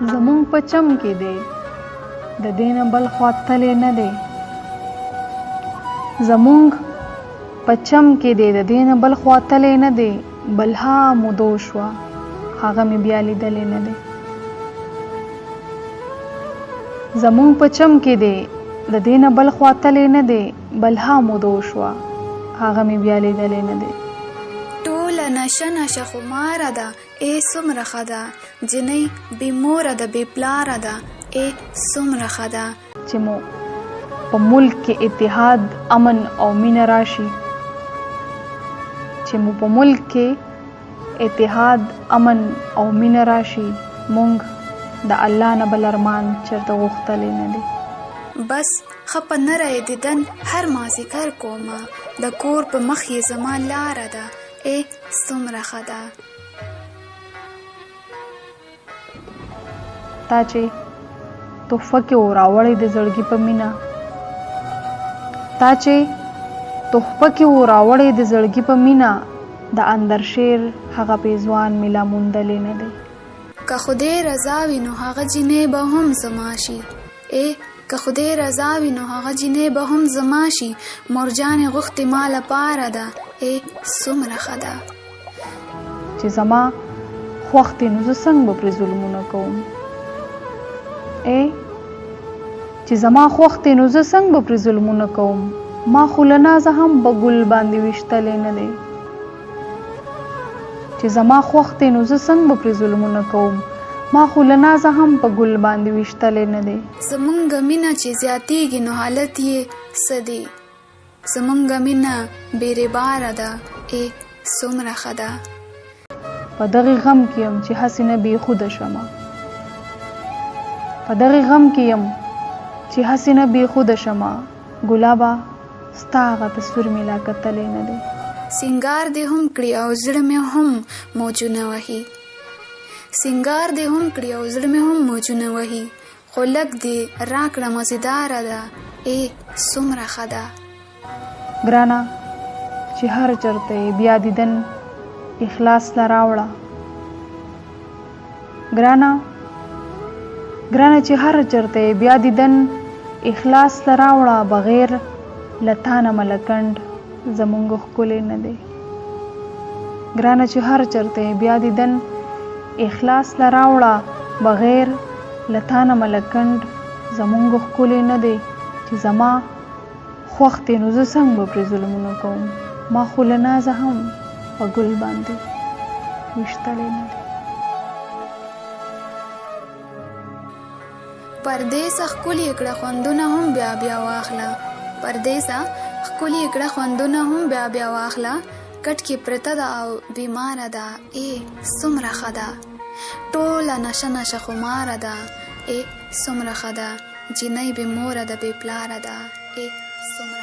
زمونږ په چم کې دی د دې نه بل خوا تللی نه دی. زمونږ په چم کې دی د دې نه بل خوا تللی نه دی. بلها مودو شوه هغه مې بیا لیدلی نه دی. زمونږ په چم کې دی د دې نه بل خوا تللی نه دی. بلها مودو شوه هغه مې بیا لیدلی نه دی. ټوله نشه نشه خماره ده ای څومره ښه ده. جنۍ بې موره ده بې پلاره ده ای څومره ښه ده. چې مو په ملک کې اتحاد امن او مینه راشي. چې مو په ملک کې اتحاد امن او مینه راشي. مونږ د الله نه بل ارمان چرته غوښتلی نه دی. بس ښه په نری دیدن هر مازدیګر کومه د کور په مخ یې زما لاره ده ای څومره ښه ده. تا چې تحفه کې راوړی د زړګي په مینه. تا چې تحفه کې راوړی د زړګي په مینه. د اندر شیر هغه پیزوان ملا موندلی نه دی. که خدای رضا وي نو هغه جنۍ به هم زما شي ای که خدای رضا وي نو هغه جنۍ به هم زما شي. مرجانې غوښتې ما لپاره ده ای څومره ښه ده. چې زما خوښ دی نو زه څنګه به پرې ظلمونه کوم. ای چې زما خوښ دی نو زه څنګه به پرې ظلمونه کوم. ما خو له نازه هم په ګل باندې ویشتلی نه دی. چې زما خوښ دی نو زه څنګه به پرې ظلمونه کوم. ما خو له نازه هم په ګل باندې ویشتلی نه دی. زمونږ مینه چې زیاتیږي نو حالت یې څه دی. زمونږ مینه بې رباره ده ای څومره ښه ده. په دغې غم کې یم چې هسې نه بېخوده شمه. په دغې غم کې یم چې هسې نه بېخوده شمه. ګلابه ستا هغه تصویر مې لا کتلی نه دی. سینګار دې هم کړي او زړه مې هم موجونه وهي. سینګار دې هم کړي او زړه مې هم موجونه وهي. خو لږ دې راکړه مزیداره ده ای څومره ښه ده. ګرانه چې هر چرته یې بیا دیدن اخلاص له راوړه. ګرانه چې هر چرته یې بیا دیدن اخلاص له راوړه. بغیر له تا نه ملکنډ زمونږ ښکلی نه دی. ګرانه چې هر چرته یې بیا دیدن اخلاص له راوړه. بغیر له تا نه ملکنډ زمونږ ښکلی نه دی. چې زما خوښ دی نو زه څنګه به پرې ظلمونه کوم. ما خو له نازه هم په ګل باندې ویشتلی نه دی. پردیسه ښکلي کړه خوندونه هم بیا بیا واخله. پردیسه ښکلي کړه خوندونه هم بیا بیا واخله. کټ کې پرته ده او بیماره ده ای څومره ښه ده. ټوله نشه نشه خماره ده ای څومره ښه ده. جنۍ بې موره ده بې پلاره ده ای څومره